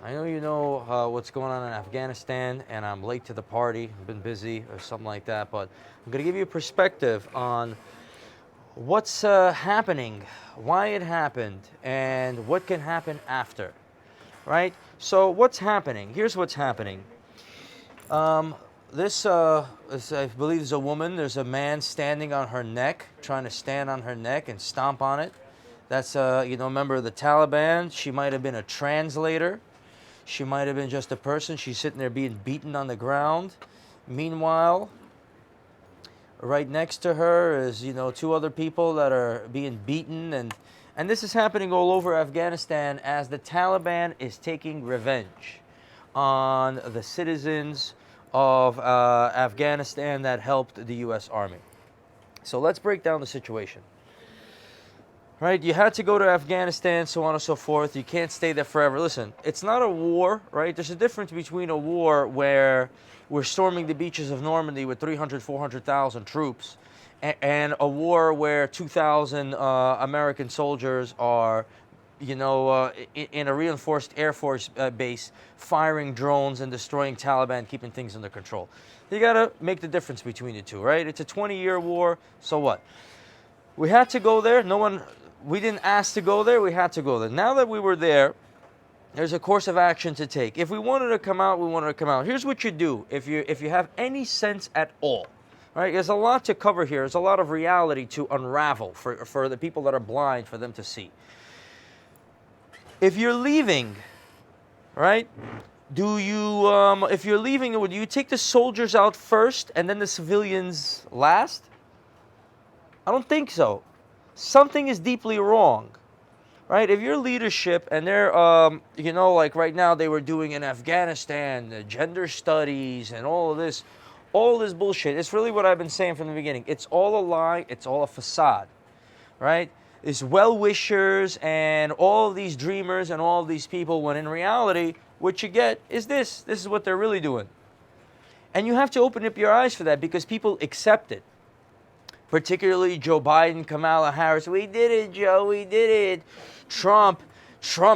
I know you know what's going on in Afghanistan, and I'm late to the party. I've been busy or something like that, but I'm going to give you a perspective on what's happening, why it happened, and what can happen after, right? So what's happening? Here's what's happening. This, I believe, is a woman. There's a man standing on her neck, trying to stand on her neck and stomp on it. That's, a member of the Taliban. She might have been a translator. She might have been just a person. She's sitting there being beaten on the ground. Meanwhile, right next to her is, two other people that are being beaten. And this is happening all over Afghanistan as the Taliban is taking revenge on the citizens of Afghanistan that helped the U.S. Army. So let's break down the situation. Right, you had to go to Afghanistan, so on and so forth. You can't stay there forever. Listen, it's not a war, right? There's a difference between a war where we're storming the beaches of Normandy with 300, 400,000 troops and a war where 2,000 American soldiers are, in a reinforced Air Force base firing drones and destroying Taliban, keeping things under control. You got to make the difference between the two, right? It's a 20-year war, so what? We had to go there. We didn't ask to go there. We had to go there. Now that we were there, there's a course of action to take. If we wanted to come out, we wanted to come out. Here's what you do if you have any sense at all. Right? There's a lot to cover here. There's a lot of reality to unravel for the people that are blind, for them to see. If you're leaving, right? If you're leaving, would you take the soldiers out first and then the civilians last? I don't think so. Something is deeply wrong, right? If your leadership and they're, like right now they were doing in Afghanistan, the gender studies and all this bullshit. It's really what I've been saying from the beginning. It's all a lie. It's all a facade, right? It's well-wishers and all of these dreamers and all of these people, when in reality, what you get is this. This is what they're really doing. And you have to open up your eyes for that because people accept it. Particularly Joe Biden, Kamala Harris. We did it, Joe. We did it. Trump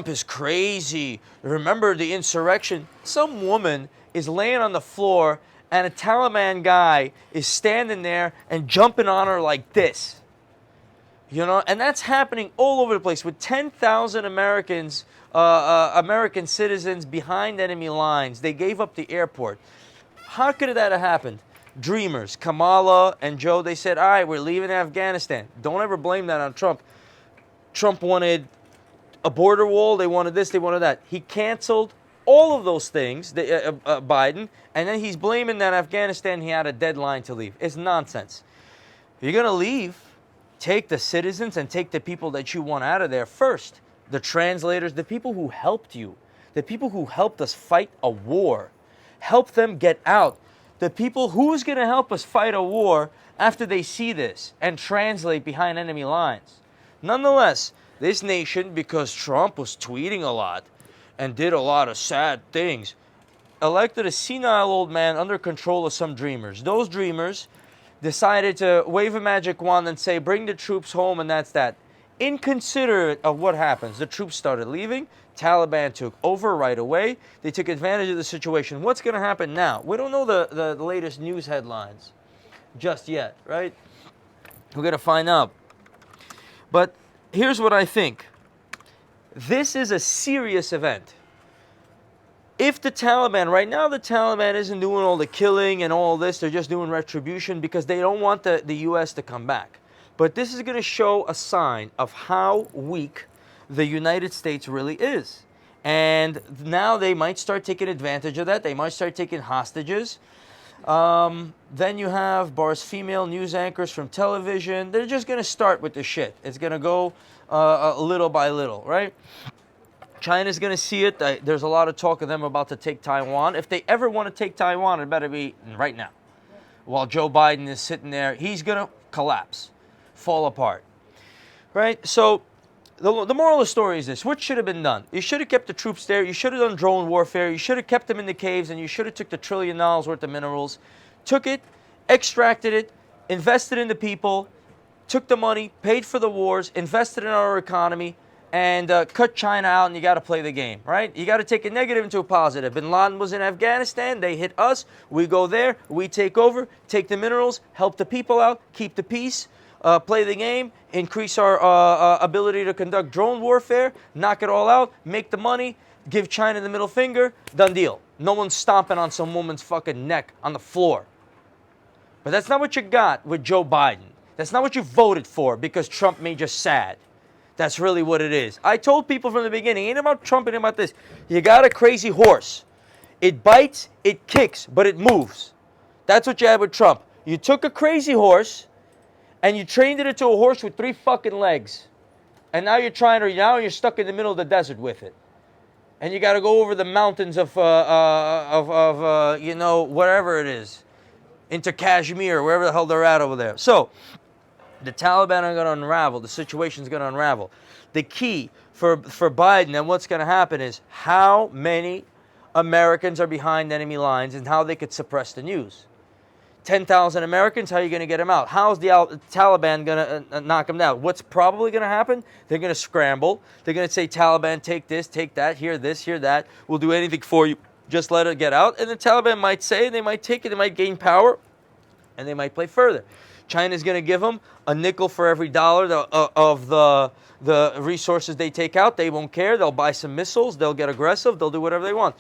is crazy. Remember the insurrection? Some woman is laying on the floor and a Taliban guy is standing there and jumping on her like this. And that's happening all over the place with 10,000 Americans, American citizens behind enemy lines. They gave up the airport. How could that have happened? Dreamers, Kamala and Joe, they said, all right, we're leaving Afghanistan. Don't ever blame that on Trump. Trump wanted a border wall. They wanted this. They wanted that. He canceled all of those things, Biden, and then he's blaming that Afghanistan, he had a deadline to leave. It's nonsense. If you're going to leave, take the citizens and take the people that you want out of there first. The translators, the people who helped you, the people who helped us fight a war. Help them get out. The people who's going to help us fight a war after they see this and translate behind enemy lines. Nonetheless, this nation, because Trump was tweeting a lot and did a lot of sad things, elected a senile old man under control of some dreamers. Those dreamers decided to wave a magic wand and say, bring the troops home, and that's that. Inconsiderate of what happens, the troops started leaving. Taliban took over right away. They took advantage of the situation. What's going to happen now? We don't know the latest news headlines just yet, right? We're going to find out. But here's what I think. This is a serious event. If the Taliban, right now the Taliban isn't doing all the killing and all this, they're just doing retribution because they don't want the U.S. to come back. But this is going to show a sign of how weak the United States really is. And now they might start taking advantage of that. They might start taking hostages. Then you have bars female news anchors from television. They're just going to start with the shit. It's going to go little by little, right? China's going to see it. There's a lot of talk of them about to take Taiwan. If they ever want to take Taiwan, it better be right now. While Joe Biden is sitting there, he's going to collapse, fall apart, right? So the moral of the story is this. What should have been done? You should have kept the troops there. You should have done drone warfare. You should have kept them in the caves, and you should have took the $1 trillion worth of minerals, took it, extracted it, invested in the people, took the money, paid for the wars, invested in our economy, and cut China out, and you got to play the game, right? You got to take a negative into a positive. Bin Laden was in Afghanistan. They hit us. We go there. We take over, take the minerals, help the people out, keep the peace, play the game, increase our ability to conduct drone warfare, knock it all out, make the money, give China the middle finger, done deal. No one's stomping on some woman's fucking neck on the floor. But that's not what you got with Joe Biden. That's not what you voted for because Trump made you sad. That's really what it is. I told people from the beginning, ain't about Trump, ain't about this. You got a crazy horse. It bites, it kicks, but it moves. That's what you had with Trump. You took a crazy horse and you trained it into a horse with 3 fucking legs. And now you're stuck in the middle of the desert with it. And you got to go over the mountains of wherever it is. Into Kashmir, wherever the hell they're at over there. So, the Taliban are going to unravel. The situation's going to unravel. The key for Biden and what's going to happen is how many Americans are behind enemy lines and how they could suppress the news. 10,000 Americans, how are you going to get them out? How's the Taliban going to knock them down? What's probably going to happen? They're going to scramble. They're going to say, Taliban, take this, take that, here this, here that. We'll do anything for you. Just let it get out. And the Taliban might say, they might take it, they might gain power, and they might play further. China's going to give them a nickel for every dollar of the resources they take out. They won't care. They'll buy some missiles. They'll get aggressive. They'll do whatever they want.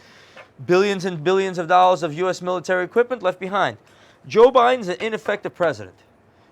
Billions and billions of dollars of U.S. military equipment left behind. Joe Biden's an ineffective president.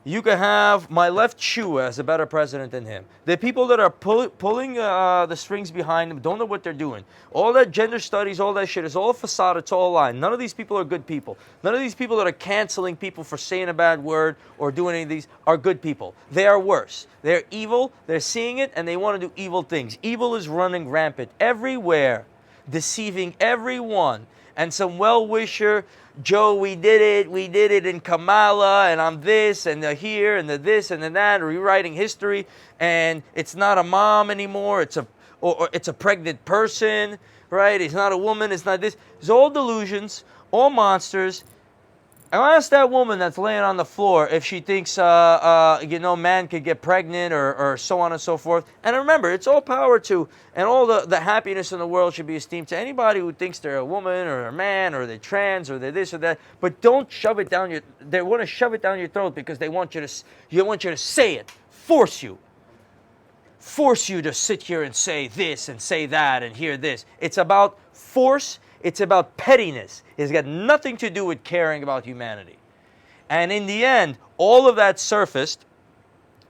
You could have my left shoe as a better president than him. The people that are pulling the strings behind him don't know what they're doing. All that gender studies, all that shit is all a facade. It's all a lie. None of these people are good people. None of these people that are canceling people for saying a bad word or doing any of these are good people. They are worse. They're evil. They're seeing it, and they want to do evil things. Evil is running rampant everywhere, deceiving everyone. And some well-wisher, Joe, we did it in Kamala, and I'm this, and the here, and the this, and the that, rewriting history, and it's not a mom anymore, it's a pregnant person, right? It's not a woman, it's not this. It's all delusions, all monsters. I asked that woman that's laying on the floor if she thinks, man could get pregnant or so on and so forth. And remember, it's all power to, and all the happiness in the world should be esteemed to anybody who thinks they're a woman or a man or they're trans or they're this or that. But don't shove it down they want to shove it down your throat because they want you to say it, force you to sit here and say this and say that and hear this. It's about force. It's about pettiness. It's got nothing to do with caring about humanity. And in the end, all of that surfaced,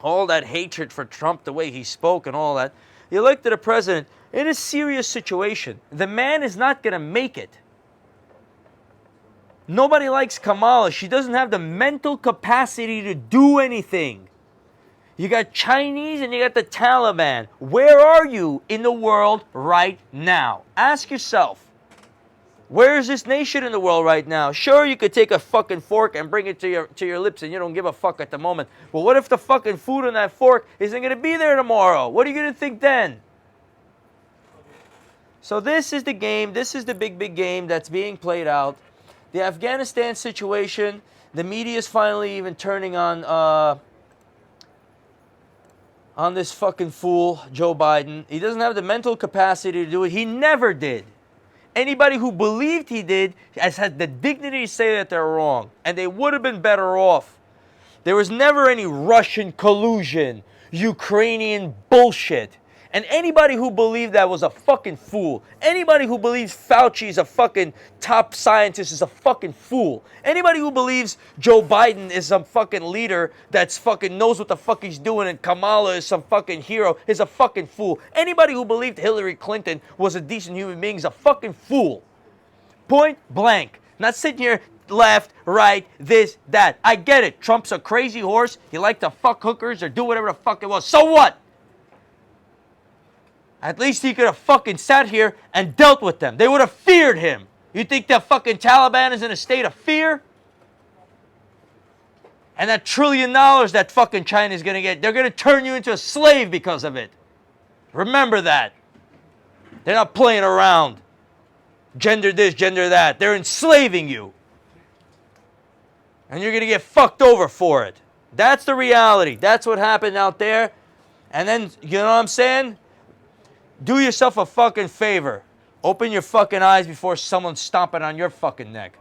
all that hatred for Trump, the way he spoke and all that, he elected a president in a serious situation. The man is not going to make it. Nobody likes Kamala. She doesn't have the mental capacity to do anything. You got Chinese and you got the Taliban. Where are you in the world right now? Ask yourself. Where is this nation in the world right now? Sure, you could take a fucking fork and bring it to your lips and you don't give a fuck at the moment. But what if the fucking food on that fork isn't going to be there tomorrow? What are you going to think then? So this is the game. This is the big game that's being played out. The Afghanistan situation, the media is finally even turning on this fucking fool, Joe Biden. He doesn't have the mental capacity to do it. He never did. Anybody who believed he did has had the dignity to say that they're wrong. And they would have been better off. There was never any Russian collusion, Ukrainian bullshit. And anybody who believed that was a fucking fool. Anybody who believes Fauci is a fucking top scientist is a fucking fool. Anybody who believes Joe Biden is some fucking leader that's fucking knows what the fuck he's doing and Kamala is some fucking hero is a fucking fool. Anybody who believed Hillary Clinton was a decent human being is a fucking fool. Point blank. Not sitting here left, right, this, that. I get it. Trump's a crazy horse. He liked to fuck hookers or do whatever the fuck it was. So what? At least he could have fucking sat here and dealt with them. They would have feared him. You think the fucking Taliban is in a state of fear? And that $1 trillion that fucking China is going to get, they're going to turn you into a slave because of it. Remember that. They're not playing around. Gender this, gender that. They're enslaving you. And you're going to get fucked over for it. That's the reality. That's what happened out there. And then, you know what I'm saying? Do yourself a fucking favor. Open your fucking eyes before someone's stomping on your fucking neck.